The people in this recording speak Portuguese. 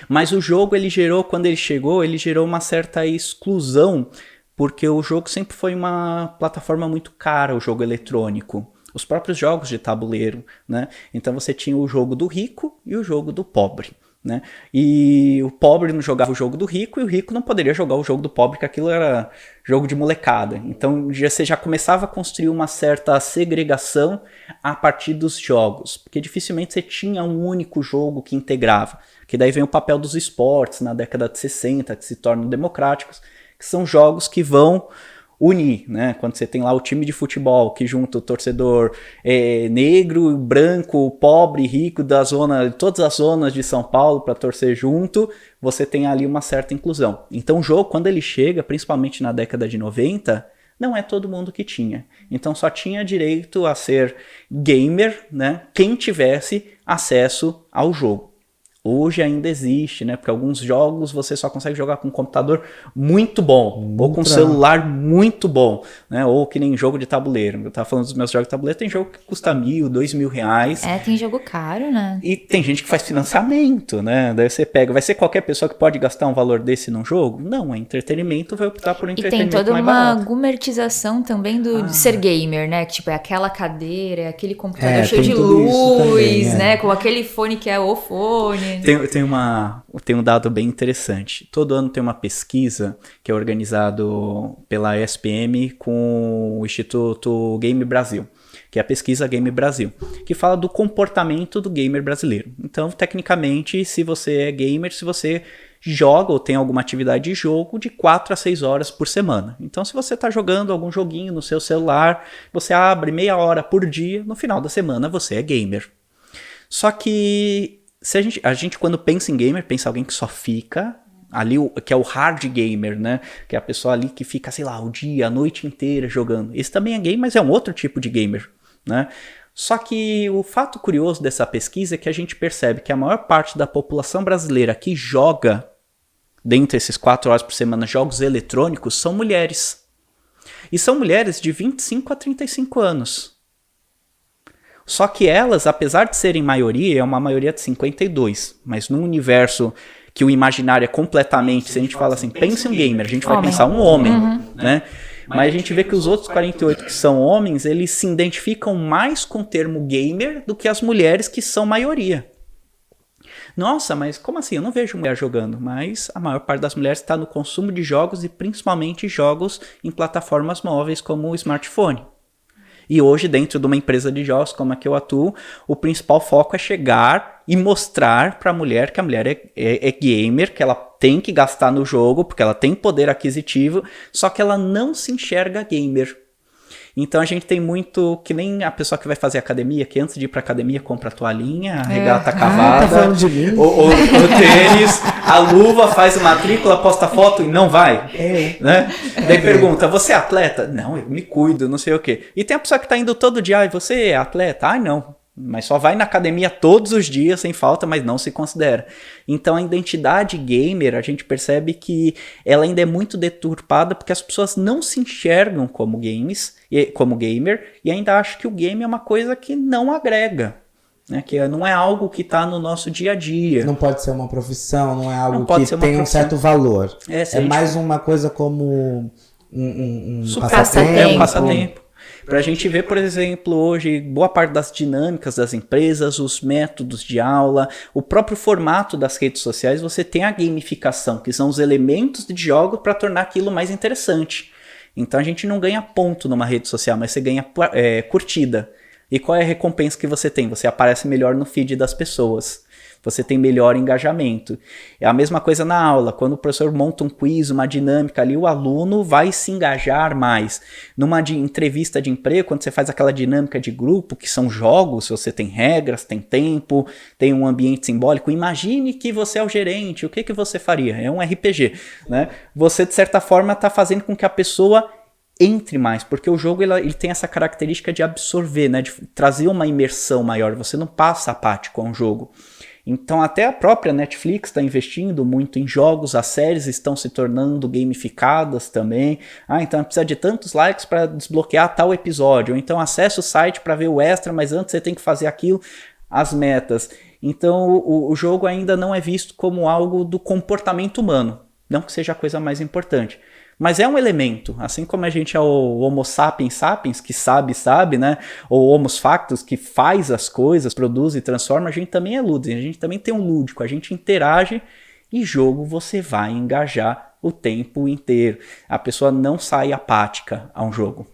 Mas o jogo, quando ele chegou, ele gerou uma certa exclusão, porque o jogo sempre foi uma plataforma muito cara, o jogo eletrônico. Os próprios jogos de tabuleiro, né? Então você tinha o jogo do rico e o jogo do pobre, né? E o pobre não jogava o jogo do rico e o rico não poderia jogar o jogo do pobre, porque aquilo era jogo de molecada. Então você já começava a construir uma certa segregação a partir dos jogos, porque dificilmente você tinha um único jogo que integrava. Que daí vem o papel dos esportes na década de 60, que se tornam democráticos, que são jogos que vão unir, né? Quando você tem lá o time de futebol que junta o torcedor negro, branco, pobre, rico todas as zonas de São Paulo para torcer junto, você tem ali uma certa inclusão. Então o jogo, quando ele chega, principalmente na década de 90, não é todo mundo que tinha. Então só tinha direito a ser gamer, né? Quem tivesse acesso ao jogo. Hoje ainda existe, né? Porque alguns jogos você só consegue jogar com um computador muito bom, ou com um celular muito bom, né? Ou que nem jogo de tabuleiro. Eu tava falando dos meus jogos de tabuleiro, tem jogo que custa R$1.000, R$2.000. Tem jogo caro, né? E tem gente que faz financiamento, né? Daí você pega, vai ser qualquer pessoa que pode gastar um valor desse num jogo? Não, é entretenimento, vai optar por entretenimento mais barato. E tem toda uma gumertização também de ser gamer, né? Que, tipo, é aquela cadeira, é aquele computador cheio de luz, também, né? Com aquele fone que é o fone. Tem um dado bem interessante. Todo ano tem uma pesquisa que é organizado pela ESPM com o Instituto Game Brasil, que é a pesquisa Game Brasil, que fala do comportamento do gamer brasileiro. Então, tecnicamente, se você é gamer, se você joga ou tem alguma atividade de jogo de 4 a 6 horas por semana. Então, se você está jogando algum joguinho no seu celular, você abre meia hora por dia, no final da semana você é gamer. Só que se a gente quando pensa em gamer, pensa em alguém que só fica ali, que é o hard gamer, né? Que é a pessoa ali que fica, sei lá, o dia, a noite inteira jogando. Esse também é gamer, mas é um outro tipo de gamer, né? Só que o fato curioso dessa pesquisa é que a gente percebe que a maior parte da população brasileira que joga, dentre esses 4 horas por semana, jogos eletrônicos, são mulheres. E são mulheres de 25 a 35 anos. Só que elas, apesar de serem maioria, é uma maioria de 52. Mas num universo que o imaginário é completamente... Se a gente fala assim, pense um gamer, a gente vai pensar um homem, né? Mas a gente vê que os outros 48 que são homens, eles se identificam mais com o termo gamer do que as mulheres que são maioria. Nossa, mas como assim? Eu não vejo mulher jogando. Mas a maior parte das mulheres está no consumo de jogos e principalmente jogos em plataformas móveis como o smartphone. E hoje, dentro de uma empresa de jogos como a que eu atuo, o principal foco é chegar e mostrar para a mulher que a mulher é gamer, que ela tem que gastar no jogo, porque ela tem poder aquisitivo, só que ela não se enxerga gamer. Então a gente tem muito, que nem a pessoa que vai fazer academia, que antes de ir pra academia compra a toalhinha, a regata cavada, tá falando de mim? O tênis, a luva, faz a matrícula, posta foto e não vai. Né? Daí pergunta, você é atleta? Não, eu me cuido, não sei o quê. E tem a pessoa que tá indo todo dia, você é atleta? Ah, não. Mas só vai na academia todos os dias, sem falta, mas não se considera. Então a identidade gamer, a gente percebe que ela ainda é muito deturpada, porque as pessoas não se enxergam como gamer, e ainda acham que o game é uma coisa que não agrega. Né? Que não é algo que está no nosso dia a dia. Não pode ser uma profissão, não é algo que tem um certo valor. É mais uma coisa como um passatempo. É um passatempo. Para a gente ver, por exemplo, hoje, boa parte das dinâmicas das empresas, os métodos de aula, o próprio formato das redes sociais, você tem a gamificação, que são os elementos de jogo para tornar aquilo mais interessante. Então a gente não ganha ponto numa rede social, mas você ganha curtida. E qual é a recompensa que você tem? Você aparece melhor no feed das pessoas. Você tem melhor engajamento. É a mesma coisa na aula. Quando o professor monta um quiz, uma dinâmica ali, o aluno vai se engajar mais. Numa entrevista de emprego, quando você faz aquela dinâmica de grupo, que são jogos, você tem regras, tem tempo, tem um ambiente simbólico. Imagine que você é o gerente, o que você faria? É um RPG, né? Você, de certa forma, está fazendo com que a pessoa entre mais, porque o jogo ele tem essa característica de absorver, né? De trazer uma imersão maior. Você não passa apático a um jogo. Então até a própria Netflix está investindo muito em jogos, as séries estão se tornando gamificadas também. Então precisa de tantos likes para desbloquear tal episódio, ou então acesse o site para ver o extra, mas antes você tem que fazer aquilo, as metas. Então o jogo ainda não é visto como algo do comportamento humano, não que seja a coisa mais importante. Mas é um elemento, assim como a gente é o Homo sapiens sapiens, que sabe, né? Ou Homo factus, que faz as coisas, produz e transforma, a gente também é lúdico, a gente também tem um lúdico, a gente interage e jogo você vai engajar o tempo inteiro. A pessoa não sai apática a um jogo.